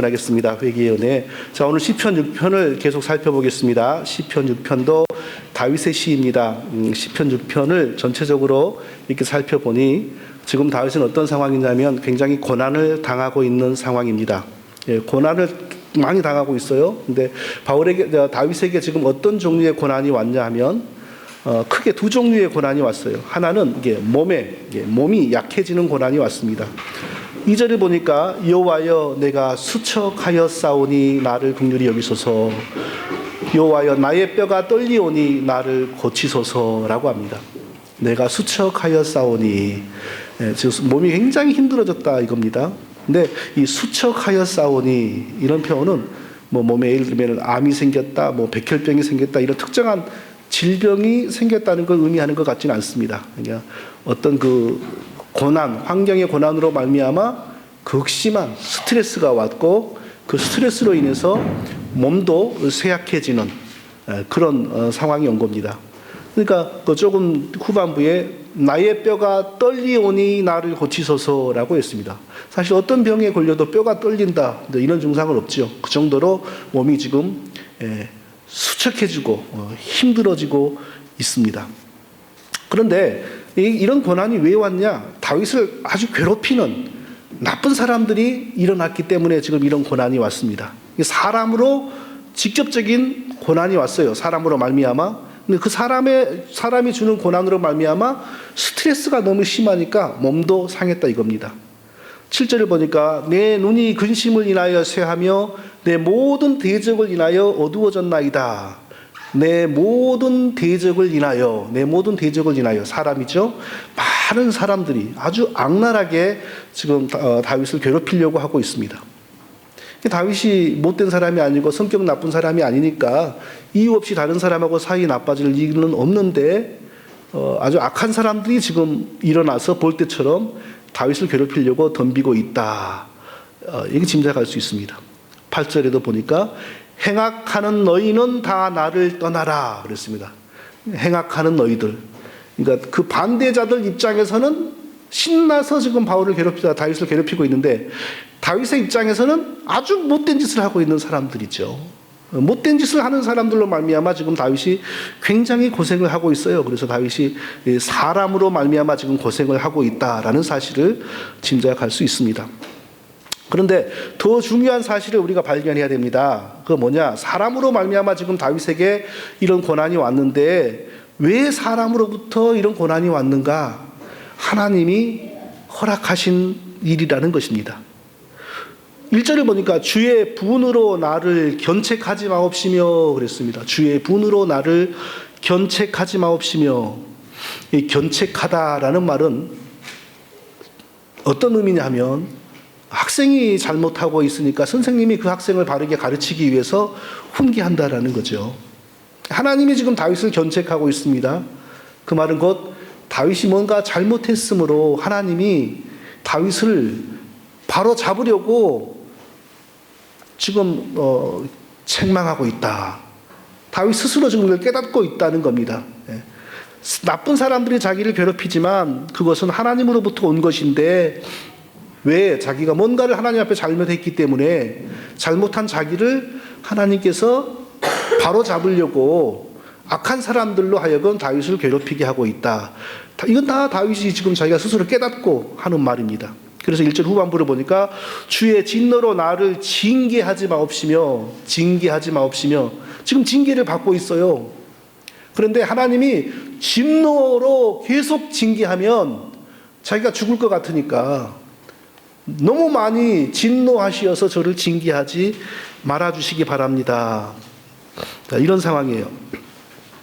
하겠습니다. 회개의 은혜. 자, 오늘 시편 6편을 계속 살펴보겠습니다. 시편 6편도 다윗의 시입니다. 시편 6편을 전체적으로 이렇게 살펴보니 지금 다윗은 어떤 상황이냐면 굉장히 고난을 당하고 있는 상황입니다. 예, 고난을 많이 당하고 있어요. 근데 다윗에게 지금 어떤 종류의 고난이 왔냐 하면 크게 두 종류의 고난이 왔어요. 하나는 이게 몸이 약해지는 고난이 왔습니다. 2절을 보니까 여호와여 내가 수척하여 싸우니 나를 긍휼히 여기소서, 여호와여 나의 뼈가 떨리오니 나를 고치소서라고 합니다. 내가 수척하여 싸우니, 즉 몸이 굉장히 힘들어졌다 이겁니다. 근데 이 수척하여 싸우니 이런 표현은 몸에 예를 들면 암이 생겼다, 백혈병이 생겼다 이런 특정한 질병이 생겼다는 걸 의미하는 것 같지는 않습니다. 그러니까 어떤 고난, 환경의 고난으로 말미암아 극심한 스트레스가 왔고 그 스트레스로 인해서 몸도 쇠약해지는 그런 상황이 온 겁니다. 그러니까 조금 후반부에 나의 뼈가 떨리오니 나를 고치소서라고 했습니다. 사실 어떤 병에 걸려도 뼈가 떨린다 이런 증상은 없죠. 그 정도로 몸이 지금 수척해지고 힘들어지고 있습니다. 그런데 이런 고난이 왜 왔냐? 다윗을 아주 괴롭히는 나쁜 사람들이 일어났기 때문에 지금 이런 고난이 왔습니다. 사람으로 직접적인 고난이 왔어요. 사람으로 말미암아. 근데 그 사람이 주는 고난으로 말미암아 스트레스가 너무 심하니까 몸도 상했다 이겁니다. 7절을 보니까 내 눈이 근심을 인하여 쇠하며 내 모든 대적을 인하여 어두워졌나이다. 내 모든 대적을 인하여 사람이죠. 많은 사람들이 아주 악랄하게 지금 다윗을 괴롭히려고 하고 있습니다. 다윗이 못된 사람이 아니고 성격 나쁜 사람이 아니니까 이유 없이 다른 사람하고 사이 나빠질 일은 없는데 아주 악한 사람들이 지금 일어나서 볼 때처럼 다윗을 괴롭히려고 덤비고 있다. 이게 짐작할 수 있습니다. 8절에도 보니까 행악하는 너희는 다 나를 떠나라 그랬습니다. 행악하는 너희들, 그러니까 그 반대자들 입장에서는 신나서 지금 다윗을 괴롭히고 있는데 다윗의 입장에서는 아주 못된 짓을 하고 있는 사람들이죠. 못된 짓을 하는 사람들로 말미암아 지금 다윗이 굉장히 고생을 하고 있어요. 그래서 다윗이 사람으로 말미암아 지금 고생을 하고 있다라는 사실을 짐작할 수 있습니다. 그런데 더 중요한 사실을 우리가 발견해야 됩니다. 그 뭐냐? 사람으로 말미암아 지금 다윗에게 이런 고난이 왔는데 왜 사람으로부터 이런 고난이 왔는가? 하나님이 허락하신 일이라는 것입니다. 1절을 보니까 주의 분으로 나를 견책하지 마옵시며 그랬습니다. 주의 분으로 나를 견책하지 마옵시며, 이 견책하다라는 말은 어떤 의미냐 하면 학생이 잘못하고 있으니까 선생님이 그 학생을 바르게 가르치기 위해서 훈계한다라는 거죠. 하나님이 지금 다윗을 견책하고 있습니다. 그 말은 곧 다윗이 뭔가 잘못했으므로 하나님이 다윗을 바로 잡으려고 지금 책망하고 있다. 다윗 스스로 지금 이걸 깨닫고 있다는 겁니다. 나쁜 사람들이 자기를 괴롭히지만 그것은 하나님으로부터 온 것인데 왜 자기가 뭔가를 하나님 앞에 잘못했기 때문에 잘못한 자기를 하나님께서 바로 잡으려고 악한 사람들로 하여금 다윗을 괴롭히게 하고 있다. 이건 다 다윗이 지금 자기가 스스로 깨닫고 하는 말입니다. 그래서 1절 후반부를 보니까 주의 진노로 나를 징계하지 마옵시며 지금 징계를 받고 있어요. 그런데 하나님이 진노로 계속 징계하면 자기가 죽을 것 같으니까 너무 많이 진노하시어서 저를 징계하지 말아주시기 바랍니다. 이런 상황이에요.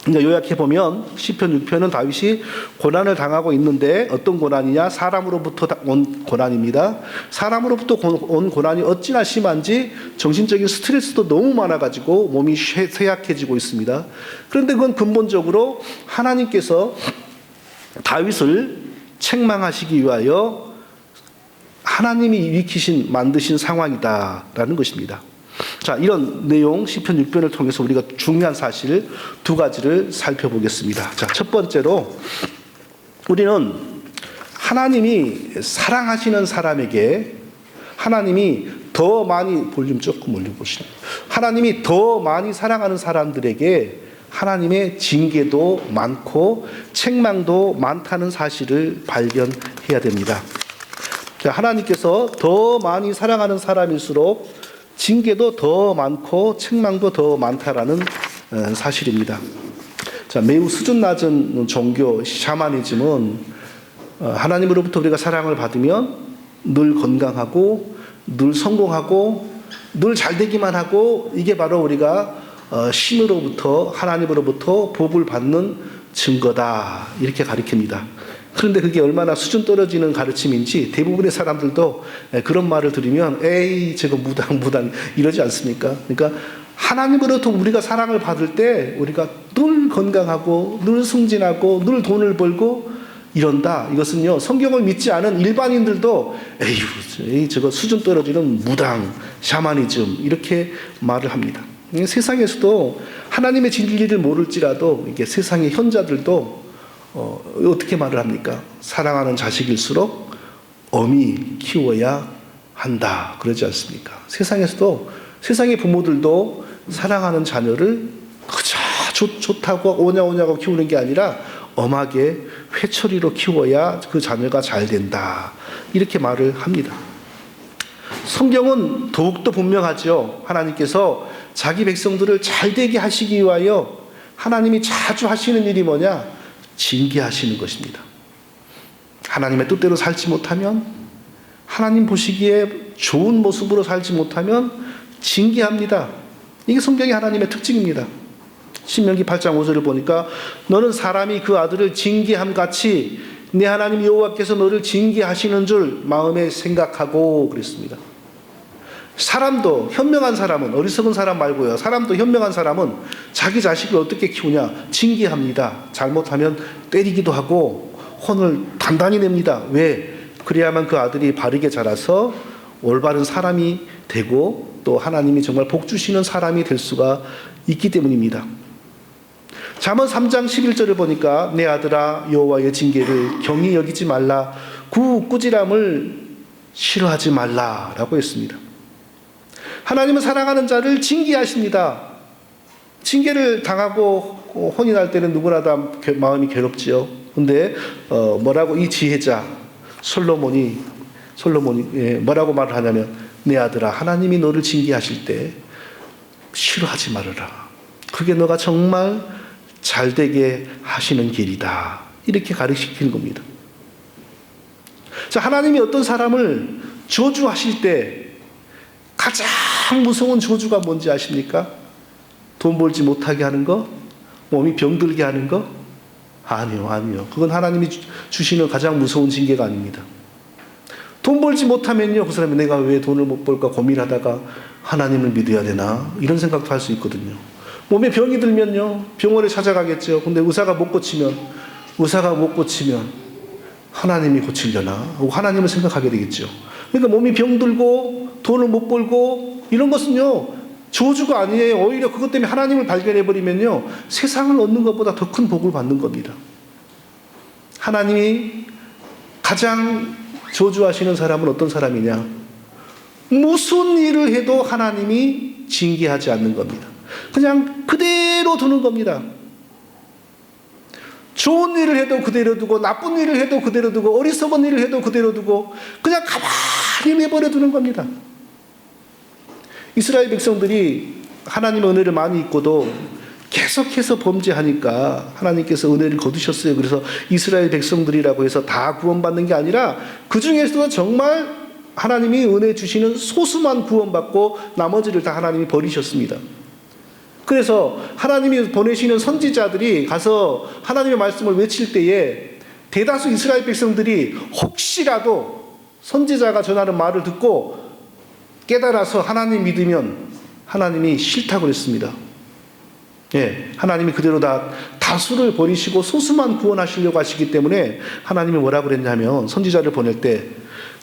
그러니까 요약해보면 시편 6편은 다윗이 고난을 당하고 있는데 어떤 고난이냐? 사람으로부터 온 고난입니다. 사람으로부터 온 고난이 어찌나 심한지 정신적인 스트레스도 너무 많아가지고 몸이 쇠약해지고 있습니다. 그런데 그건 근본적으로 하나님께서 다윗을 책망하시기 위하여 하나님이 만드신 상황이다라는 것입니다. 자, 이런 내용 시편 6편을 통해서 우리가 중요한 사실 두 가지를 살펴보겠습니다. 자, 첫 번째로 우리는 하나님이 사랑하시는 사람에게 하나님이 더 많이, 볼륨 조금 올려보시면, 하나님이 더 많이 사랑하는 사람들에게 하나님의 징계도 많고 책망도 많다는 사실을 발견해야 됩니다. 하나님께서 더 많이 사랑하는 사람일수록 징계도 더 많고 책망도 더 많다라는 사실입니다. 자, 매우 수준 낮은 종교 샤머니즘은 하나님으로부터 우리가 사랑을 받으면 늘 건강하고 늘 성공하고 늘 잘되기만 하고, 이게 바로 우리가 신으로부터, 하나님으로부터 복을 받는 증거다, 이렇게 가르칩니다. 그런데 그게 얼마나 수준 떨어지는 가르침인지 대부분의 사람들도 그런 말을 들으면 에이 저거 무당 이러지 않습니까? 그러니까 하나님으로부터 우리가 사랑을 받을 때 우리가 늘 건강하고 늘 승진하고 늘 돈을 벌고 이런다. 이것은요, 성경을 믿지 않은 일반인들도 에이 저거 수준 떨어지는 무당, 샤머니즘 이렇게 말을 합니다. 세상에서도 하나님의 진리를 모를지라도 이게 세상의 현자들도 어떻게 말을 합니까? 사랑하는 자식일수록 엄히 키워야 한다, 그러지 않습니까? 세상에서도, 세상의 부모들도 사랑하는 자녀를 그저 좋다고 오냐오냐고 키우는 게 아니라 엄하게 회초리로 키워야 그 자녀가 잘 된다, 이렇게 말을 합니다. 성경은 더욱더 분명하죠. 하나님께서 자기 백성들을 잘되게 하시기 위하여 하나님이 자주 하시는 일이 뭐냐? 징계하시는 것입니다. 하나님의 뜻대로 살지 못하면, 하나님 보시기에 좋은 모습으로 살지 못하면 징계합니다. 이게 성경의 하나님의 특징입니다. 신명기 8장 5절을 보니까 너는 사람이 그 아들을 징계함 같이 내 하나님 여호와께서 너를 징계하시는 줄 마음에 생각하고 그랬습니다. 사람도, 현명한 사람은, 어리석은 사람 말고요, 사람도 현명한 사람은 자기 자식을 어떻게 키우냐? 징계합니다. 잘못하면 때리기도 하고 혼을 단단히 냅니다. 왜? 그래야만 그 아들이 바르게 자라서 올바른 사람이 되고 또 하나님이 정말 복 주시는 사람이 될 수가 있기 때문입니다. 잠언 3장 11절을 보니까 내 아들아 여호와의 징계를 경히 여기지 말라, 꾸지람을 싫어하지 말라라고 했습니다. 하나님은 사랑하는 자를 징계하십니다. 징계를 당하고 혼이 날 때는 누구나 다 마음이 괴롭지요. 근데 뭐라고 이 지혜자 솔로몬이 뭐라고 말을 하냐면 내 아들아 하나님이 너를 징계하실 때 싫어하지 말아라. 그게 너가 정말 잘되게 하시는 길이다. 이렇게 가르치는 겁니다. 자, 하나님이 어떤 사람을 저주하실 때 가장 무서운 저주가 뭔지 아십니까? 돈 벌지 못하게 하는 거? 몸이 병들게 하는 거? 아니요. 그건 하나님이 주시는 가장 무서운 징계가 아닙니다. 돈 벌지 못하면요, 그 사람이 내가 왜 돈을 못 벌까 고민하다가 하나님을 믿어야 되나? 이런 생각도 할 수 있거든요. 몸에 병이 들면요, 병원에 찾아가겠죠. 근데 의사가 못 고치면 하나님이 고치려나? 하나님을 생각하게 되겠죠. 그러니까 몸이 병들고 돈을 못 벌고 이런 것은요, 저주가 아니에요. 오히려 그것 때문에 하나님을 발견해버리면요, 세상을 얻는 것보다 더 큰 복을 받는 겁니다. 하나님이 가장 저주하시는 사람은 어떤 사람이냐? 무슨 일을 해도 하나님이 징계하지 않는 겁니다. 그냥 그대로 두는 겁니다. 좋은 일을 해도 그대로 두고, 나쁜 일을 해도 그대로 두고, 어리석은 일을 해도 그대로 두고, 그냥 가만히 내버려 두는 겁니다. 이스라엘 백성들이 하나님의 은혜를 많이 입고도 계속해서 범죄하니까 하나님께서 은혜를 거두셨어요. 그래서 이스라엘 백성들이라고 해서 다 구원받는 게 아니라 그 중에서도 정말 하나님이 은혜 주시는 소수만 구원받고 나머지를 다 하나님이 버리셨습니다. 그래서 하나님이 보내시는 선지자들이 가서 하나님의 말씀을 외칠 때에 대다수 이스라엘 백성들이 혹시라도 선지자가 전하는 말을 듣고 깨달아서 하나님 믿으면 하나님이 싫다고 그랬습니다. 예, 하나님이 그대로 다수를 버리시고 소수만 구원하시려고 하시기 때문에 하나님이 뭐라고 그랬냐면, 선지자를 보낼 때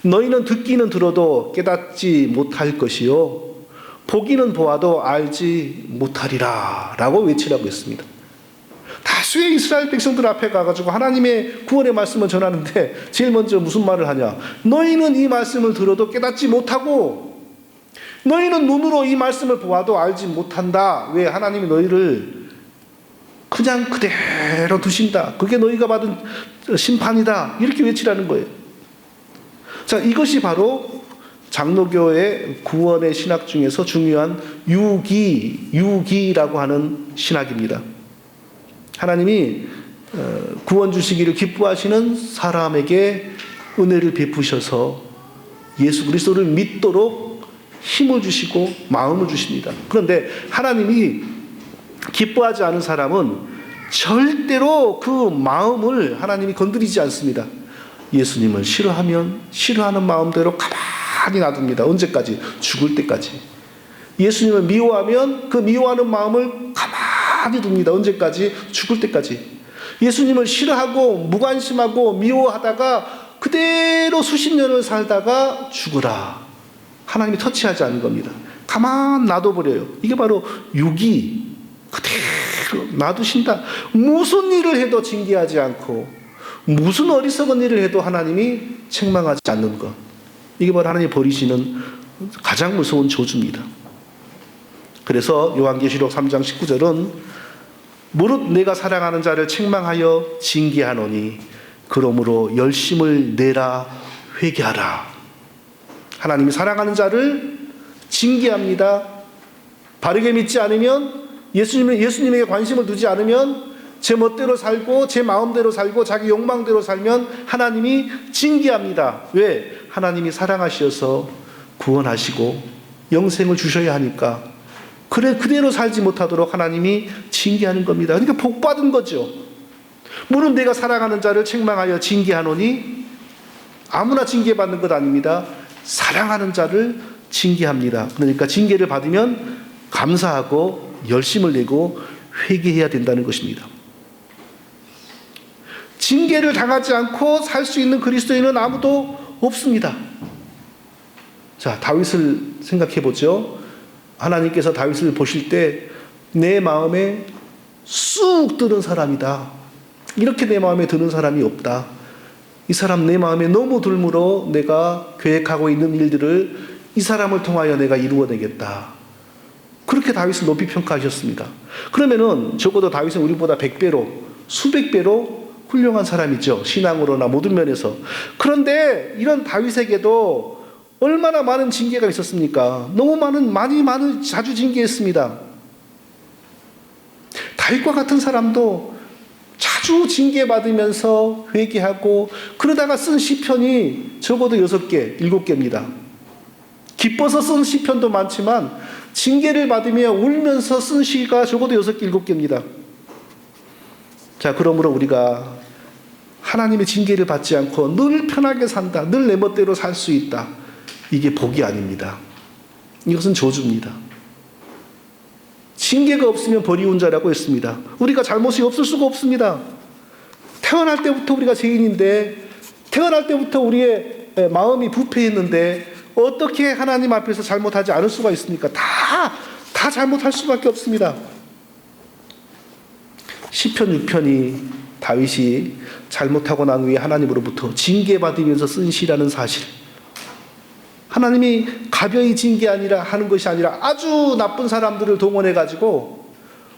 너희는 듣기는 들어도 깨닫지 못할 것이요 보기는 보아도 알지 못하리라 라고 외치라고 했습니다. 다수의 이스라엘 백성들 앞에 가가지고 하나님의 구원의 말씀을 전하는데 제일 먼저 무슨 말을 하냐? 너희는 이 말씀을 들어도 깨닫지 못하고 너희는 눈으로 이 말씀을 보아도 알지 못한다. 왜? 하나님이 너희를 그냥 그대로 두신다. 그게 너희가 받은 심판이다. 이렇게 외치라는 거예요. 자, 이것이 바로 장로교의 구원의 신학 중에서 중요한 유기라고 하는 신학입니다. 하나님이 구원 주시기를 기뻐하시는 사람에게 은혜를 베푸셔서 예수 그리스도를 믿도록 힘을 주시고 마음을 주십니다. 그런데 하나님이 기뻐하지 않은 사람은 절대로 그 마음을 하나님이 건드리지 않습니다. 예수님을 싫어하면 싫어하는 마음대로 가만히 놔둡니다. 언제까지? 죽을 때까지. 예수님을 미워하면 그 미워하는 마음을 가만히 둡니다. 언제까지? 죽을 때까지. 예수님을 싫어하고 무관심하고 미워하다가 그대로 수십 년을 살다가 죽으라. 하나님이 터치하지 않는 겁니다. 가만 놔둬버려요. 이게 바로 유기. 그대로 놔두신다. 무슨 일을 해도 징계하지 않고 무슨 어리석은 일을 해도 하나님이 책망하지 않는 것. 이게 바로 하나님이 버리시는 가장 무서운 저주입니다. 그래서 요한계시록 3장 19절은 무릇 내가 사랑하는 자를 책망하여 징계하노니 그러므로 열심을 내라 회개하라. 하나님이 사랑하는 자를 징계합니다. 바르게 믿지 않으면 예수님에게 관심을 두지 않으면 제 멋대로 살고 제 마음대로 살고 자기 욕망대로 살면 하나님이 징계합니다. 왜? 하나님이 사랑하셔서 구원하시고 영생을 주셔야 하니까 그대로 살지 못하도록 하나님이 징계하는 겁니다. 그러니까 복받은 거죠. 물론 내가 사랑하는 자를 책망하여 징계하노니 아무나 징계받는 것 아닙니다. 사랑하는 자를 징계합니다. 그러니까 징계를 받으면 감사하고 열심을 내고 회개해야 된다는 것입니다. 징계를 당하지 않고 살 수 있는 그리스도인은 아무도 없습니다. 자, 다윗을 생각해 보죠. 하나님께서 다윗을 보실 때 내 마음에 쑥 드는 사람이다. 이렇게 내 마음에 드는 사람이 없다. 이 사람 내 마음에 너무 들므로 내가 계획하고 있는 일들을 이 사람을 통하여 내가 이루어내겠다. 그렇게 다윗을 높이 평가하셨습니다. 그러면은 적어도 다윗은 우리보다 100배로 수백 배로 훌륭한 사람이죠. 신앙으로나 모든 면에서. 그런데 이런 다윗에게도 얼마나 많은 징계가 있었습니까? 너무 많은 자주 징계했습니다. 다윗과 같은 사람도 자주 징계받으면서 회개하고 그러다가 쓴 시편이 적어도 6개, 7개입니다. 기뻐서 쓴 시편도 많지만 징계를 받으며 울면서 쓴 시가 적어도 6개, 7개입니다. 자, 그러므로 우리가 하나님의 징계를 받지 않고 늘 편하게 산다. 늘 내 멋대로 살 수 있다. 이게 복이 아닙니다. 이것은 저주입니다. 징계가 없으면 버리운 자라고 했습니다. 우리가 잘못이 없을 수가 없습니다. 태어날 때부터 우리가 죄인인데 태어날 때부터 우리의 마음이 부패했는데 어떻게 하나님 앞에서 잘못하지 않을 수가 있습니까? 다 잘못할 수밖에 없습니다. 시편 6편이 다윗이 잘못하고 난 후에 하나님으로부터 징계받으면서 쓴 시라는 사실. 하나님이 가벼이 하는 것이 아니라 아주 나쁜 사람들을 동원해가지고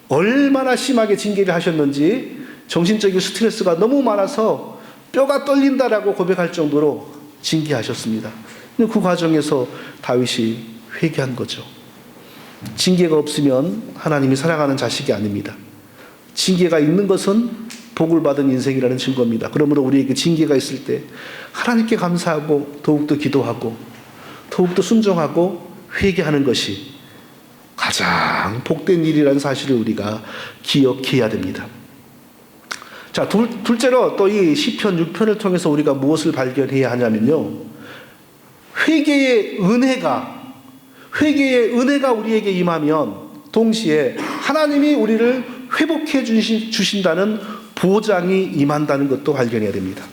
얼마나 심하게 징계를 하셨는지 정신적인 스트레스가 너무 많아서 뼈가 떨린다라고 고백할 정도로 징계하셨습니다. 그 과정에서 다윗이 회개한 거죠. 징계가 없으면 하나님이 사랑하는 자식이 아닙니다. 징계가 있는 것은 복을 받은 인생이라는 증거입니다. 그러므로 우리에게 징계가 있을 때 하나님께 감사하고 더욱더 기도하고 더욱더 순종하고 회개하는 것이 가장 복된 일이라는 사실을 우리가 기억해야 됩니다. 자, 둘째로 또 이 시편 6편을 통해서 우리가 무엇을 발견해야 하냐면요. 회개의 은혜가 우리에게 임하면 동시에 하나님이 우리를 회복해 주신다는 보장이 임한다는 것도 발견해야 됩니다.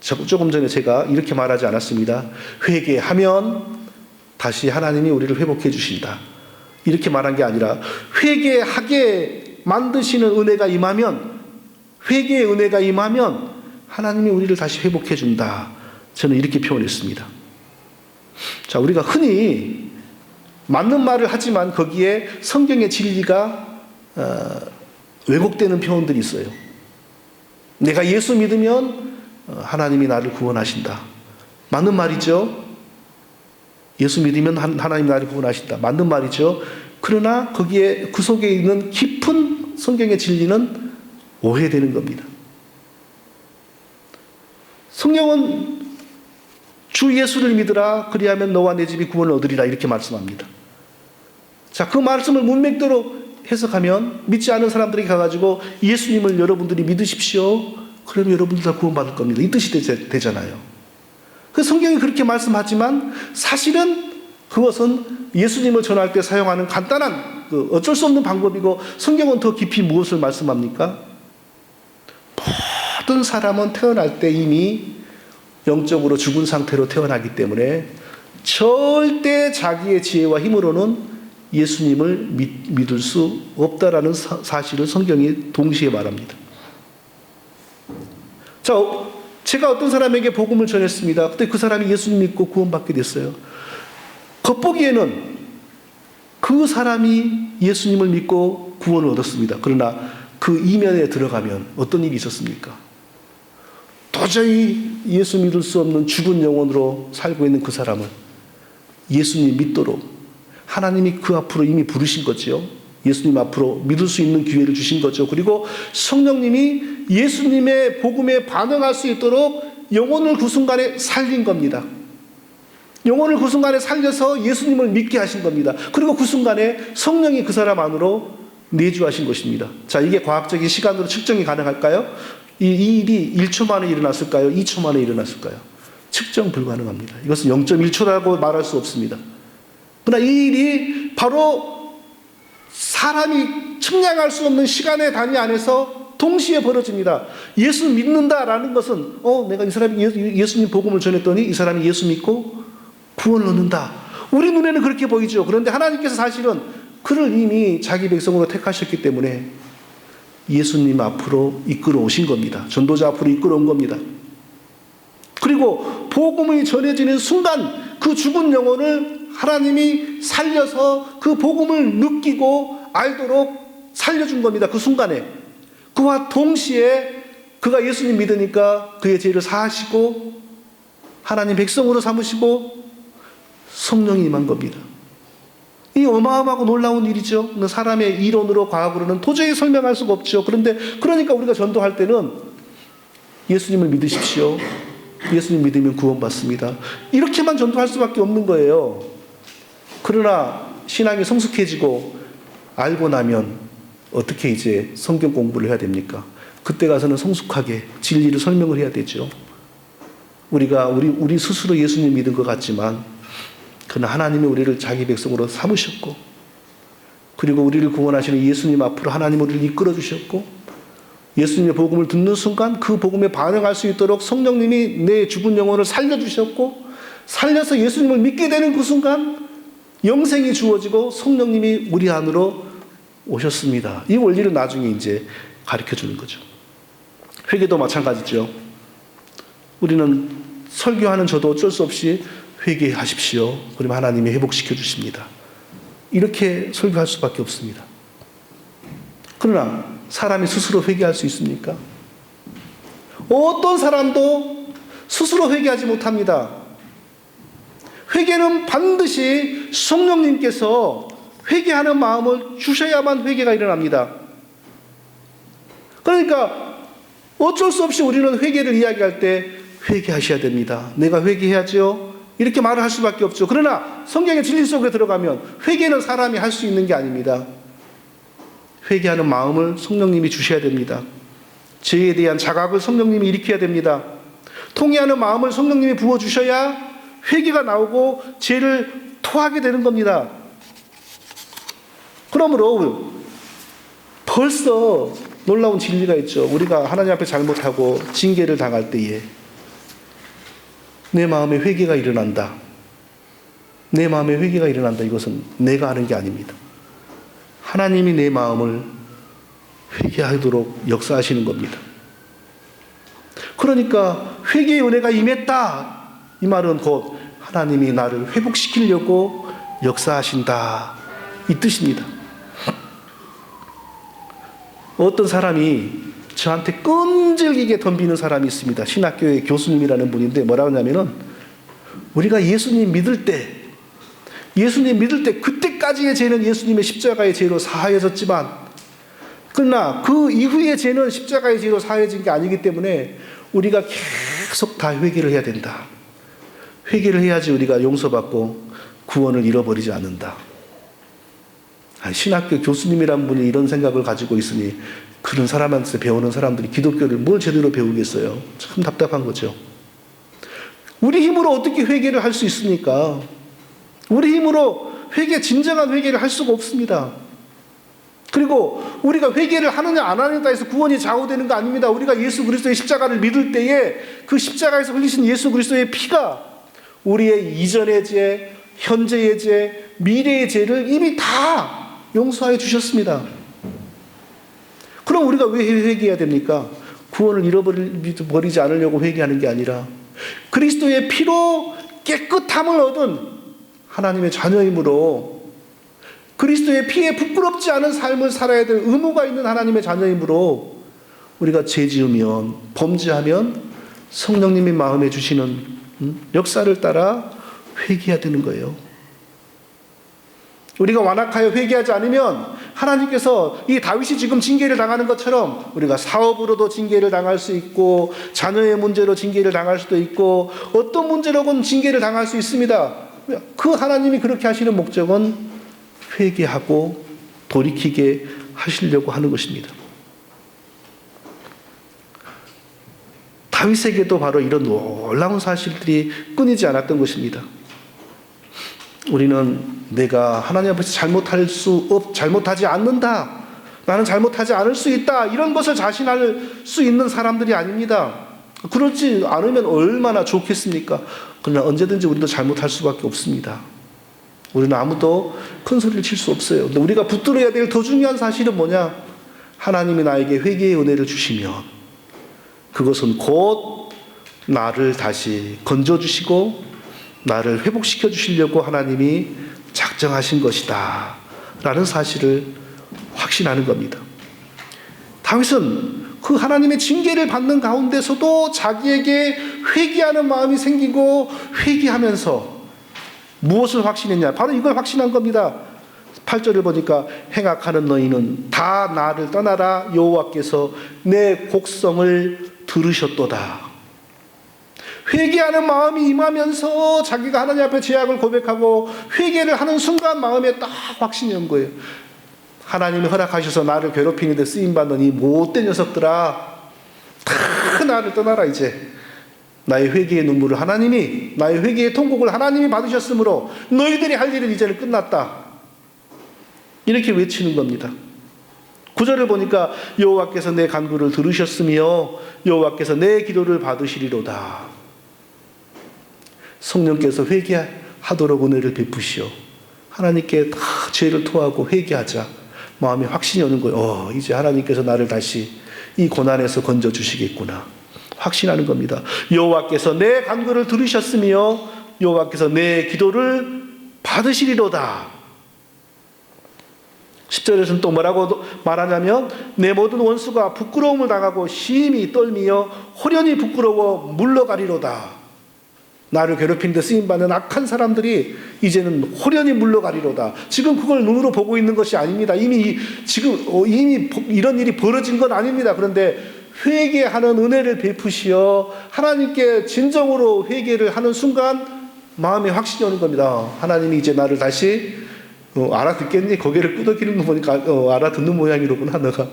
조금 전에 제가 이렇게 말하지 않았습니다. 회개하면 다시 하나님이 우리를 회복해 주신다. 이렇게 말한 게 아니라 회개하게 만드시는 은혜가 임하면 회개의 은혜가 임하면 하나님이 우리를 다시 회복해 준다. 저는 이렇게 표현했습니다. 자, 우리가 흔히 맞는 말을 하지만 거기에 성경의 진리가 왜곡되는 표현들이 있어요. 내가 예수 믿으면 하나님이 나를 구원하신다. 맞는 말이죠. 예수 믿으면 하나님이 나를 구원하신다. 맞는 말이죠. 그러나 거기에 그 속에 있는 깊은 성경의 진리는 오해되는 겁니다. 성경은 주 예수를 믿으라 그리하면 너와 내 집이 구원을 얻으리라 이렇게 말씀합니다. 자, 그 말씀을 문맥대로 해석하면 믿지 않은 사람들에게 가가지고 예수님을 여러분들이 믿으십시오. 그러면 여러분들 다 구원받을 겁니다. 이 뜻이 되잖아요. 그 성경이 그렇게 말씀하지만 사실은 그것은 예수님을 전할 때 사용하는 간단한 어쩔 수 없는 방법이고 성경은 더 깊이 무엇을 말씀합니까? 모든 사람은 태어날 때 이미 영적으로 죽은 상태로 태어나기 때문에 절대 자기의 지혜와 힘으로는 예수님을 믿을 수 없다라는 사실을 성경이 동시에 말합니다. 자, 제가 어떤 사람에게 복음을 전했습니다. 그때 그 사람이 예수님 믿고 구원받게 됐어요. 겉보기에는 그 사람이 예수님을 믿고 구원을 얻었습니다. 그러나 그 이면에 들어가면 어떤 일이 있었습니까? 도저히 예수 믿을 수 없는 죽은 영혼으로 살고 있는 그 사람을 예수님 믿도록 하나님이 그 앞으로 이미 부르신 거죠. 예수님 앞으로 믿을 수 있는 기회를 주신 거죠. 그리고 성령님이 예수님의 복음에 반응할 수 있도록 영혼을 그 순간에 살린 겁니다. 영혼을 그 순간에 살려서 예수님을 믿게 하신 겁니다. 그리고 그 순간에 성령이 그 사람 안으로 내주하신 것입니다. 자, 이게 과학적인 시간으로 측정이 가능할까요? 이 일이 1초 만에 일어났을까요? 2초 만에 일어났을까요? 측정 불가능합니다. 이것은 0.1초라고 말할 수 없습니다. 그러나 이 일이 바로 사람이 측량할 수 없는 시간의 단위 안에서 동시에 벌어집니다. 예수 믿는다라는 것은 내가 이 사람이 예수님 복음을 전했더니 이 사람이 예수 믿고 구원을 얻는다. 우리 눈에는 그렇게 보이죠. 그런데 하나님께서 사실은 그를 이미 자기 백성으로 택하셨기 때문에 예수님 앞으로 이끌어 오신 겁니다. 전도자 앞으로 이끌어 온 겁니다. 그리고 복음이 전해지는 순간 그 죽은 영혼을 하나님이 살려서 그 복음을 느끼고 알도록 살려준 겁니다. 그 순간에. 그와 동시에 그가 예수님 믿으니까 그의 죄를 사하시고 하나님 백성으로 삼으시고 성령이 임한 겁니다. 이 어마어마하고 놀라운 일이죠. 사람의 이론으로 과학으로는 도저히 설명할 수가 없죠. 그러니까 우리가 전도할 때는 예수님을 믿으십시오. 예수님 믿으면 구원받습니다. 이렇게만 전도할 수밖에 없는 거예요. 그러나 신앙이 성숙해지고 알고 나면 어떻게 이제 성경 공부를 해야 됩니까? 그때 가서는 성숙하게 진리를 설명을 해야 되죠. 우리가 우리 스스로 예수님 믿은 것 같지만 그러나 하나님이 우리를 자기 백성으로 삼으셨고 그리고 우리를 구원하시는 예수님 앞으로 하나님 우리를 이끌어 주셨고 예수님의 복음을 듣는 순간 그 복음에 반응할 수 있도록 성령님이 내 죽은 영혼을 살려주셨고 살려서 예수님을 믿게 되는 그 순간 영생이 주어지고 성령님이 우리 안으로 오셨습니다. 이 원리를 나중에 이제 가르쳐 주는 거죠. 회개도 마찬가지죠. 우리는 설교하는 저도 어쩔 수 없이 회개하십시오. 그러면 하나님이 회복시켜 주십니다. 이렇게 설교할 수밖에 없습니다. 그러나 사람이 스스로 회개할 수 있습니까? 어떤 사람도 스스로 회개하지 못합니다. 회개는 반드시 성령님께서 회개하는 마음을 주셔야만 회개가 일어납니다. 그러니까 어쩔 수 없이 우리는 회개를 이야기할 때 회개하셔야 됩니다. 내가 회개해야죠. 이렇게 말을 할 수밖에 없죠. 그러나 성경의 진리 속에 들어가면 회개는 사람이 할 수 있는 게 아닙니다. 회개하는 마음을 성령님이 주셔야 됩니다. 죄에 대한 자각을 성령님이 일으켜야 됩니다. 통회하는 마음을 성령님이 부어주셔야 회개가 나오고 죄를 토하게 되는 겁니다. 그러므로 벌써 놀라운 진리가 있죠. 우리가 하나님 앞에 잘못하고 징계를 당할 때에 내 마음에 회개가 일어난다. 내 마음에 회개가 일어난다. 이것은 내가 하는 게 아닙니다. 하나님이 내 마음을 회개하도록 역사하시는 겁니다. 그러니까 회개의 은혜가 임했다. 이 말은 곧 하나님이 나를 회복시키려고 역사하신다, 이 뜻입니다. 어떤 사람이 저한테 끈질기게 덤비는 사람이 있습니다. 신학교의 교수님이라는 분인데 뭐라고 하냐면은, 우리가 예수님 믿을 때 그때까지의 죄는 예수님의 십자가의 죄로 사하여졌지만, 그러나 그 이후의 죄는 십자가의 죄로 사하여진 게 아니기 때문에 우리가 계속 다 회개를 해야 된다. 회개를 해야지 우리가 용서받고 구원을 잃어버리지 않는다. 신학교 교수님이란 분이 이런 생각을 가지고 있으니 그런 사람한테 배우는 사람들이 기독교를 뭘 제대로 배우겠어요? 참 답답한 거죠. 우리 힘으로 어떻게 회개를 할 수 있습니까? 우리 힘으로 진정한 회개를 할 수가 없습니다. 그리고 우리가 회개를 하느냐 안 하느냐에 따라서 구원이 좌우되는 거 아닙니다. 우리가 예수 그리스도의 십자가를 믿을 때에 그 십자가에서 흘리신 예수 그리스도의 피가 우리의 이전의 죄, 현재의 죄, 미래의 죄를 이미 다 용서해 주셨습니다. 그럼 우리가 왜 회개해야 됩니까? 구원을 잃어버리지 않으려고 회개하는 게 아니라 그리스도의 피로 깨끗함을 얻은 하나님의 자녀이므로, 그리스도의 피에 부끄럽지 않은 삶을 살아야 될 의무가 있는 하나님의 자녀이므로, 우리가 죄 지으면, 범죄하면 성령님이 마음에 주시는 역사를 따라 회개해야 되는 거예요. 우리가 완악하여 회개하지 않으면 하나님께서 이 다윗이 지금 징계를 당하는 것처럼 우리가 사업으로도 징계를 당할 수 있고, 자녀의 문제로 징계를 당할 수도 있고, 어떤 문제로건 징계를 당할 수 있습니다. 그 하나님이 그렇게 하시는 목적은 회개하고 돌이키게 하시려고 하는 것입니다. 다윗에게도 바로 이런 놀라운 사실들이 끊이지 않았던 것입니다. 우리는 내가 하나님 앞에서 잘못하지 않는다, 나는 잘못하지 않을 수 있다, 이런 것을 자신할 수 있는 사람들이 아닙니다. 그렇지 않으면 얼마나 좋겠습니까? 그러나 언제든지 우리도 잘못할 수밖에 없습니다. 우리는 아무도 큰 소리를 칠 수 없어요. 근데 우리가 붙들어야 될 더 중요한 사실은 뭐냐? 하나님이 나에게 회개의 은혜를 주시면 그것은 곧 나를 다시 건져주시고 나를 회복시켜 주시려고 하나님이 작정하신 것이다 라는 사실을 확신하는 겁니다. 다윗은 그 하나님의 징계를 받는 가운데서도 자기에게 회개하는 마음이 생기고, 회개하면서 무엇을 확신했냐? 바로 이걸 확신한 겁니다. 8절을 보니까 행악하는 너희는 다 나를 떠나라, 여호와께서 내 곡성을 들으셨도다. 회개하는 마음이 임하면서 자기가 하나님 앞에 죄악을 고백하고 회개를 하는 순간 마음에 딱 확신이 온 거예요. 하나님이 허락하셔서 나를 괴롭히는 데 쓰임받는 이 못된 녀석들아, 다 나를 떠나라. 이제 나의 회개의 눈물을 하나님이, 나의 회개의 통곡을 하나님이 받으셨으므로 너희들이 할 일은 이제는 끝났다, 이렇게 외치는 겁니다. 9절을 보니까 여호와께서 내 간구를 들으셨으며 여호와께서 내 기도를 받으시리로다. 성령께서 회개하도록 은혜를 베푸시오. 하나님께 다 죄를 토하고 회개하자 마음에 확신이 오는 거예요. 이제 하나님께서 나를 다시 이 고난에서 건져주시겠구나 확신하는 겁니다. 여호와께서 내 간구를 들으셨으며 여호와께서 내 기도를 받으시리로다. 10절에서는 또 뭐라고 말하냐면, 내 모든 원수가 부끄러움을 당하고 심히 떨미어 호련히 부끄러워 물러가리로다. 나를 괴롭히는 데 쓰임받는 악한 사람들이 이제는 호련히 물러가리로다. 지금 그걸 눈으로 보고 있는 것이 아닙니다. 이미 이런 일이 벌어진 건 아닙니다. 그런데 회개하는 은혜를 베푸시어 하나님께 진정으로 회개를 하는 순간 마음에 확신이 오는 겁니다. 하나님이 이제 나를 다시 알아듣겠니? 고개를 끄덕이는 거 보니까 알아듣는 모양이로구나 너가.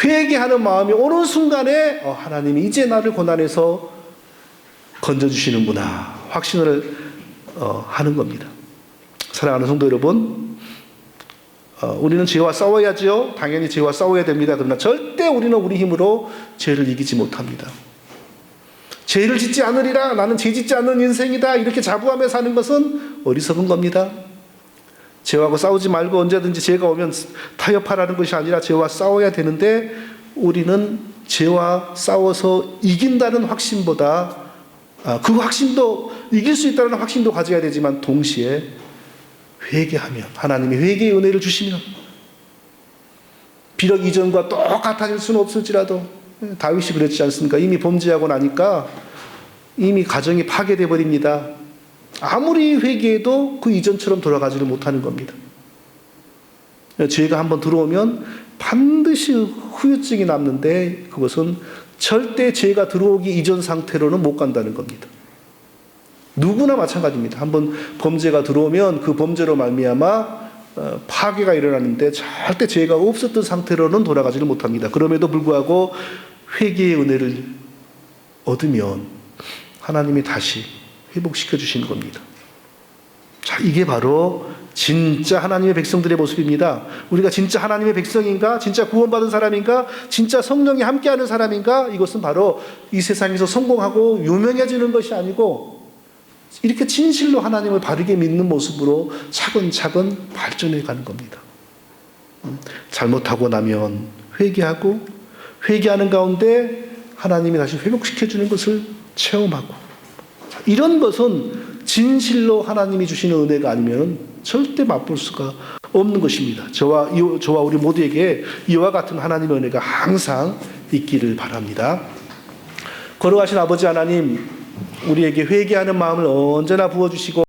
회개하는 마음이 오는 순간에 하나님이 이제 나를 고난에서 건져주시는구나 확신을 하는 겁니다. 사랑하는 성도 여러분, 우리는 죄와 싸워야죠. 당연히 죄와 싸워야 됩니다. 그러나 절대 우리는 우리 힘으로 죄를 이기지 못합니다. 죄를 짓지 않으리라, 나는 죄 짓지 않는 인생이다, 이렇게 자부하며 사는 것은 어리석은 겁니다. 죄하고 싸우지 말고 언제든지 죄가 오면 타협하라는 것이 아니라 죄와 싸워야 되는데, 우리는 죄와 싸워서 이긴다는 확신보다 그 확신도 이길 수 있다는 확신도 가져야 되지만 동시에 회개하면 하나님이 회개의 은혜를 주시면 비록 이전과 똑같아질 수는 없을지라도 다윗이 그랬지 않습니까? 이미 범죄하고 나니까 이미 가정이 파괴돼 버립니다. 아무리 회개해도 그 이전처럼 돌아가지를 못하는 겁니다. 죄가 한번 들어오면 반드시 후유증이 남는데 그것은 절대 죄가 들어오기 이전 상태로는 못 간다는 겁니다. 누구나 마찬가지입니다. 한번 범죄가 들어오면 그 범죄로 말미암아 파괴가 일어나는데 절대 죄가 없었던 상태로는 돌아가지를 못합니다. 그럼에도 불구하고 회개의 은혜를 얻으면 하나님이 다시 회복시켜 주시는 겁니다. 자, 이게 바로 진짜 하나님의 백성들의 모습입니다. 우리가 진짜 하나님의 백성인가? 진짜 구원받은 사람인가? 진짜 성령이 함께하는 사람인가? 이것은 바로 이 세상에서 성공하고 유명해지는 것이 아니고 이렇게 진실로 하나님을 바르게 믿는 모습으로 차근차근 발전해 가는 겁니다. 잘못하고 나면 회개하고 회개하는 가운데 하나님이 다시 회복시켜 주는 것을 체험하고 이런 것은 진실로 하나님이 주시는 은혜가 아니면 절대 맛볼 수가 없는 것입니다. 저와 우리 모두에게 이와 같은 하나님의 은혜가 항상 있기를 바랍니다. 걸어가신 아버지 하나님, 우리에게 회개하는 마음을 언제나 부어주시고